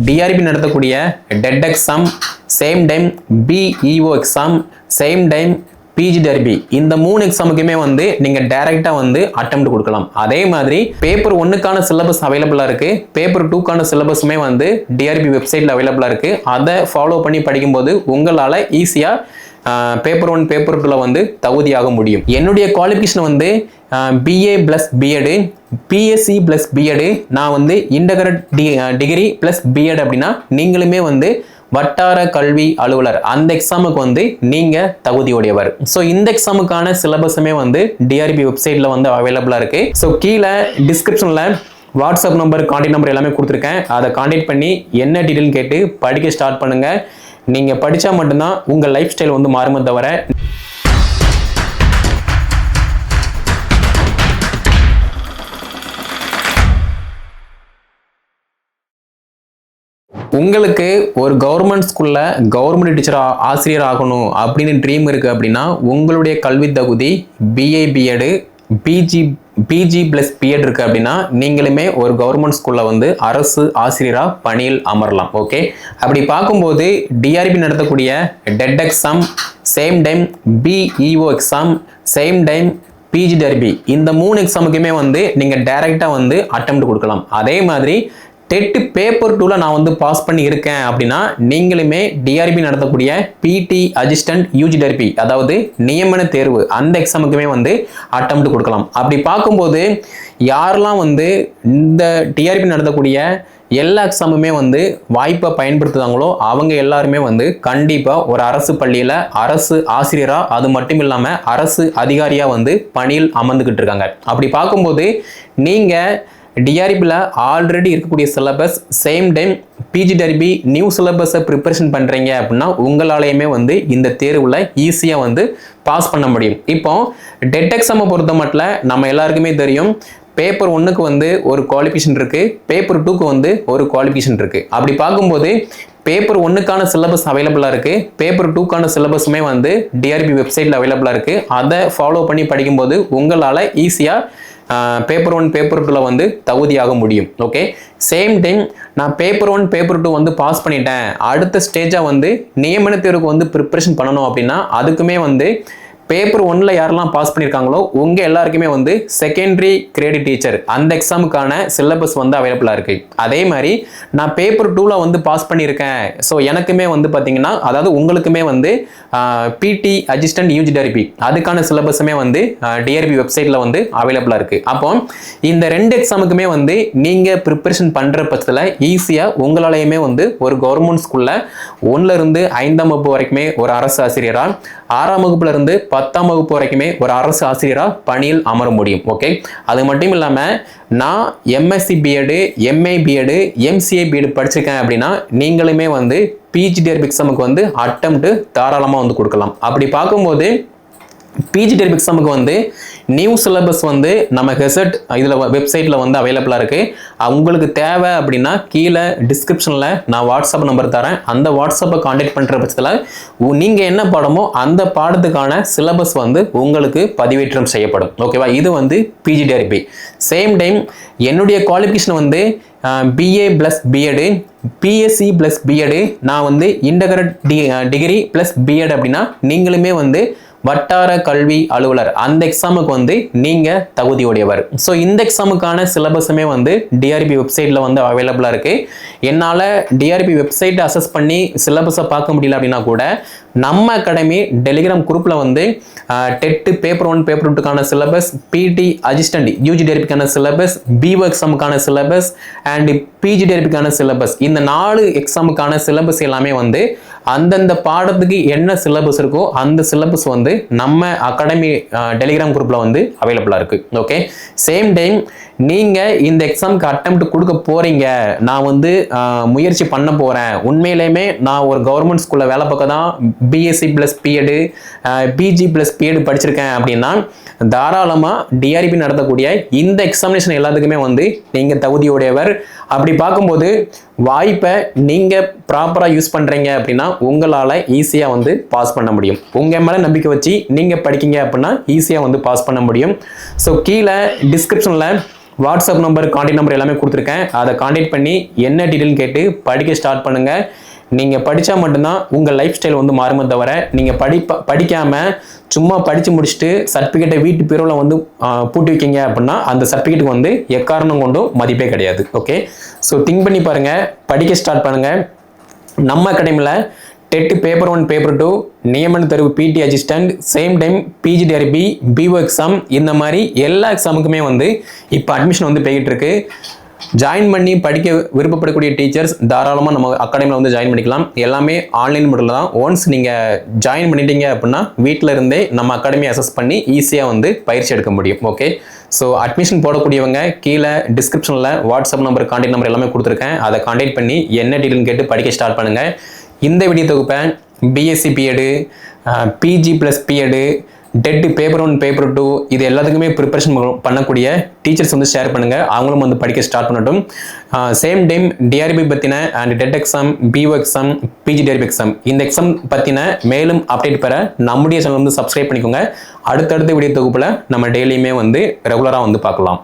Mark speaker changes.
Speaker 1: TRP நடத்தக்கூடிய TET exam, same time BEO exam, same time PG TRB, இந்த 3 எக்ஸாமுக்குமே வந்து நீங்க டைரக்டா வந்து அட்டெம்ப்ட் கொடுக்கலாம். அதே மாதிரி பேப்பர் 1க்கான சிலபஸ் அவைலபிளா இருக்கு, பேப்பர் 2க்கான சிலபஸுமே வந்து டிஆர்பி வெப்சைட்ல அவைலபிளா இருக்கு. அதை ஃபாலோ பண்ணி படிக்கும்போது உங்களால ஈஸியா பேப்பர் 1 பேப்பர் 2ல வந்து தகுதியாக முடியும். என்னுடைய குவாலிஃபிகேஷன் வந்து BA plus BEd, BSc plus BEd, நான் வந்து இன்டகிரேட் டிகிரி பிளஸ் பிஎட் அப்படின்னா நீங்களுமே வந்து வட்டார கல்வி அலுவலர் அந்த எக்ஸாமுக்கு வந்து நீங்க தகுதியுடையவர். ஸோ இந்த எக்ஸாமுக்கான சிலபஸுமே வந்து டிஆர்பி வெப்சைட்ல வந்து அவைலபிளா இருக்கு. ஸோ கீழே டிஸ்கிரிப்ஷன்ல வாட்ஸ்அப் நம்பர், கான்டாக்ட் நம்பர் எல்லாமே கொடுத்துருக்கேன். அதை கான்டாக்ட் பண்ணி என்ன டீடைல் கேட்டு படிக்க ஸ்டார்ட் பண்ணுங்க. நீங்க படிச்சா மட்டும்தான் உங்க லைஃப் ஸ்டைல் வந்து மாறுமே தவிர உங்களுக்கு ஒரு கவர்மெண்ட் ஸ்கூல்ல கவர்மெண்ட் டீச்சர் ஆசிரியர் ஆகணும் அப்படின்னு ட்ரீம் இருக்கு அப்படின்னா உங்களுடைய கல்வி தகுதி BA BEd, PG plus BEd இருக்கு அப்படின்னா நீங்களுமே ஒரு கவர்மெண்ட் ஸ்கூல்ல வந்து அரசு ஆசிரியரா பணியில் அமரலாம். ஓகே, அப்படி பார்க்கும்போது டிஆர்பி நடத்தக்கூடிய TET exam, same time BEO exam, same time PG TRB, இந்த 3 எக்ஸாமுக்குமே வந்து நீங்க டைரக்டா வந்து அட்டெம்ப்ட் கொடுக்கலாம். அதே மாதிரி டெட் பேப்பர் 2ல நான் வந்து பாஸ் பண்ணி இருக்கேன் அப்படின்னா நீங்களுமே டிஆர்பி நடத்தக்கூடிய பிடி அசிஸ்டன்ட் யூஜி டெர்பி, அதாவது நியமன தேர்வு, அந்த எக்ஸாமுக்குமே வந்து அட்டெம்ப்ட் கொடுக்கலாம். அப்படி பார்க்கும்போது யாரெல்லாம் வந்து இந்த டிஆர்பி நடத்தக்கூடிய எல்லா எக்ஸாமுமே வந்து வாய்ப்பை பயன்படுத்துதாங்களோ அவங்க எல்லாருமே வந்து கண்டிப்பா ஒரு அரசு பள்ளியில அரசு ஆசிரியரா, அது மட்டும் இல்லாம அரசு அதிகாரியா வந்து பணியில் அமர்ந்துகிட்டு இருக்காங்க. அப்படி பார்க்கும்போது நீங்க டிஆர்பியில் ஆல்ரெடி இருக்கக்கூடிய syllabus, same time PG TRB new சிலபஸை ப்ரிப்பரேஷன் பண்ணுறீங்க அப்படின்னா உங்களாலேயுமே வந்து இந்த தேர்வில் ஈஸியாக வந்து பாஸ் பண்ண முடியும். இப்போ டெட் எக்ஸாமை பொறுத்த மட்டும் நம்ம எல்லாருக்குமே தெரியும், பேப்பர் 1க்கு வந்து ஒரு குவாலிஃபிகேஷன் இருக்கு, பேப்பர் 2க்கு வந்து ஒரு குவாலிஃபிகேஷன் இருக்கு. அப்படி பார்க்கும்போது பேப்பர் 1க்கான சிலபஸ் அவைலபிளா இருக்கு, பேப்பர் 2க்கான சிலபஸுமே வந்து டிஆர்பி வெப்சைட்ல அவைலபிளா இருக்கு. அதை ஃபாலோ பண்ணி படிக்கும்போது உங்களால ஈஸியா பேப்பர் 1 பேப்பர் 2ல வந்து தகுதியாக முடியும். ஓகே, சேம் டைம் நான் பேப்பர் 1 பேப்பர் 2 வந்து பாஸ் பண்ணிட்டேன், அடுத்த ஸ்டேஜா வந்து நியமன தேர்வுக்கு வந்து ப்ரிப்பரேஷன் பண்ணணும் அப்படின்னா அதுக்குமே வந்து பேப்பர் 1ல யாரெல்லாம் பாஸ் பண்ணியிருக்காங்களோ உங்க எல்லாருக்குமே வந்து செகண்டரி கிரேட் டீச்சர் அந்த எக்ஸாமுக்கான சிலபஸ் வந்து அவைலபிளா இருக்கு. அதே மாதிரி நான் பேப்பர் 2ல வந்து பாஸ் பண்ணியிருக்கேன், ஸோ எனக்குமே வந்து பார்த்தீங்கன்னா அதாவது உங்களுக்குமே வந்து பிடி அசிஸ்டன்ட் யூஜி டெர்பி அதுக்கான சிலபஸுமே வந்து டிஆர்பி வெப்சைட்ல வந்து அவைலபிளா இருக்கு. அப்போ இந்த 2 எக்ஸாமுக்குமே வந்து நீங்க ப்ரிப்பரேஷன் பண்ற பட்சத்தில் ஈஸியா உங்களாலேயுமே வந்து ஒரு கவர்மெண்ட் ஸ்கூல்ல 1ல இருந்து 5ஆம் வகுப்பு வரைக்குமே ஒரு அரசு ஆசிரியரா, 6ஆம் வகுப்புல இருந்து 10ஆம் வகுப்பு வரைக்குமே ஒரு அரசு ஆசிரியரா பணியில் அமர முடியும். ஓகே, அது மட்டும் இல்லாம நான் MSc BEd, MA BEd, MCA BEd படிச்சிருக்கேன் அப்படின்னா நீங்களுமே வந்து பிஜி டெர்பி எக்ஸாமுக்கு வந்து அட்டெம்ப்ட் தாராளமா வந்து கொடுக்கலாம். அப்படி பார்க்கும்போது பிஜி டெர்பி எக்ஸாமுக்கு வந்து நியூ சிலபஸ் வந்து நம்ம கெசட் இதில் வெப்சைட்டில் வந்து அவைலபிளாக இருக்குது. உங்களுக்கு தேவை அப்படின்னா கீழே டிஸ்கிரிப்ஷனில் நான் வாட்ஸ்அப் நம்பர் தரேன். அந்த வாட்ஸ்அப்பை கான்டாக்ட் பண்ணுற பட்சத்தில் நீங்கள் என்ன பாடமோ அந்த பாடத்துக்கான சிலபஸ் வந்து உங்களுக்கு பதிவேற்றம் செய்யப்படும். ஓகேவா, இது வந்து பிஜி டெர்பி. சேம் டைம் என்னுடைய குவாலிஃபிகேஷன் வந்து BA plus BEd, BSc plus BEd, நான் வந்து இன்டகிரேட் டிகிரி பிளஸ் பிஎட் அப்படின்னா நீங்களுமே வந்து வட்டார கல்வி அலுவலர் அந்த எக்ஸாமுக்கு வந்து நீங்க தகுதியுடையவர். ஸோ இந்த எக்ஸாமுக்கான சிலபஸுமே வந்து டிஆர்பி வெப்சைட்ல வந்து அவைலபிளா இருக்கு. என்னால் டிஆர்பி வெப்சைட்டை அசஸ் பண்ணி சிலபஸை பார்க்க முடியல அப்படின்னா கூட நம்ம அகாடமி டெலிகிராம் குரூப்ல வந்து டெட் பேப்பர் 1 பேப்பர் 2க்கான சிலபஸ், பிடி அசிஸ்டன்ட் யூஜி டெர்பிக்கான சிலபஸ், பிஓ எக்ஸாமுக்கான சிலபஸ் அண்ட் பிஜி டெர்பிக்கான சிலபஸ், இந்த 4 எக்ஸாமுக்கான சிலபஸ் எல்லாமே வந்து அந்தந்த பாடத்துக்கு என்ன சிலபஸ் இருக்கோ அந்த சிலபஸ் வந்து நம்ம அகாடமி டெலிகிராம் குரூப்ல வந்து அவைலபிளா இருக்கு. ஓகே, சேம் டைம் நீங்க இந்த எக்ஸாமுக்கு அட்டெம்ப்ட் கொடுக்க போறீங்க, நான் வந்து முயற்சி பண்ண போறேன், உண்மையிலேயுமே நான் ஒரு கவர்மெண்ட் ஸ்கூல்ல வேலை பார்க்க தான் BSc plus BEd, PG plus BEd படிச்சிருக்கேன் அப்படின்னா தாராளமா டிஆர்பி நடத்தக்கூடிய இந்த எக்ஸாமினேஷன் எல்லாத்துக்குமே வந்து நீங்க தகுதியுடையவர். அப்படி பார்க்கும்போது வாய்ப்பை நீங்க ப்ராப்பரா யூஸ் பண்றீங்க அப்படின்னா உங்களால ஈஸியா வந்து பாஸ் பண்ண முடியும். உங்க மேல நம்பிக்கை வச்சு நீங்க படிக்கீங்க அப்படின்னா ஈஸியா வந்து பாஸ் பண்ண முடியும். ஸோ கீழே டிஸ்கிரிப்ஷன்ல வாட்ஸ்அப் நம்பர், கான்டாக்ட் நம்பர் எல்லாமே கொடுத்துருக்கேன். அதை கான்டாக்ட் பண்ணி என்ன டீட்டெயில் கேட்டு படிக்க ஸ்டார்ட் பண்ணுங்கள். நீங்கள் படித்தா மட்டும்தான் உங்கள் லைஃப் ஸ்டைல் வந்து மாறுமே தவிர, நீங்கள் படிக்காமல் சும்மா படித்து முடிச்சுட்டு சர்டிஃபிகேட்டை வீட்டு பீரோவில் வந்து பூட்டி வைக்கிங்க அப்படின்னா அந்த சர்டிஃபிகேட்டுக்கு வந்து எக்காரணம் கொண்டும் மதிப்பே கிடையாது. ஓகே, ஸோ திங்க் பண்ணி பாருங்கள், படிக்க ஸ்டார்ட் பண்ணுங்கள். நம்ம அகாடமியில் டெட் பேப்பர் 1 பேப்பர் 2 நியமன தேர்வு PT assistant, same time PG TRB, BO exam, இந்த மாதிரி எல்லா எக்ஸாமுக்குமே வந்து இப்போ அட்மிஷன் வந்து போய்கிட்டு இருக்கு. ஜாயின் பண்ணி படிக்க விருப்பப்படக்கூடிய டீச்சர்ஸ் தாராளமாக நம்ம அகாடமியில் வந்து ஜாயின் பண்ணிக்கலாம். எல்லாமே ஆன்லைன் முறையில் தான். ஒன்ஸ் நீங்கள் ஜாயின் பண்ணிட்டீங்க அப்படின்னா வீட்டில் இருந்தே நம்ம அகாடமியை அசஸ் பண்ணி ஈஸியாக வந்து பயிற்சி எடுக்க முடியும். ஓகே, ஸோ அட்மிஷன் போடக்கூடியவங்க கீழே டிஸ்கிரிப்ஷனில் வாட்ஸ்அப் நம்பர், கான்டாக்ட் நம்பர் எல்லாமே கொடுத்துருக்கேன். அதை கான்டாக்ட் பண்ணி என்ன டீட்டெயில் கேட்டு படிக்க ஸ்டார்ட் பண்ணுங்கள். இந்த வீடியோ தொகுப்பை BSc BEd, PG plus BEd, TET paper 1 paper 2 இது எல்லாத்துக்குமே ப்ரிப்பரேஷன் பண்ணக்கூடிய டீச்சர்ஸ் வந்து ஷேர் பண்ணுங்கள். அவங்களும் வந்து படிக்க ஸ்டார்ட் பண்ணட்டும். சேம் டைம் டிஆர்பி பற்றின and TET exam, BO exam, PG TRB exam, இந்த எக்ஸாம் பற்றின மேலும் அப்டேட் பெற நம்முடைய சேனல் வந்து சப்ஸ்கிரைப் பண்ணிக்கோங்க. அடுத்தடுத்த வீடியோ தொகுப்பில் நம்ம டெய்லியுமே வந்து ரெகுலராக வந்து பார்க்கலாம்.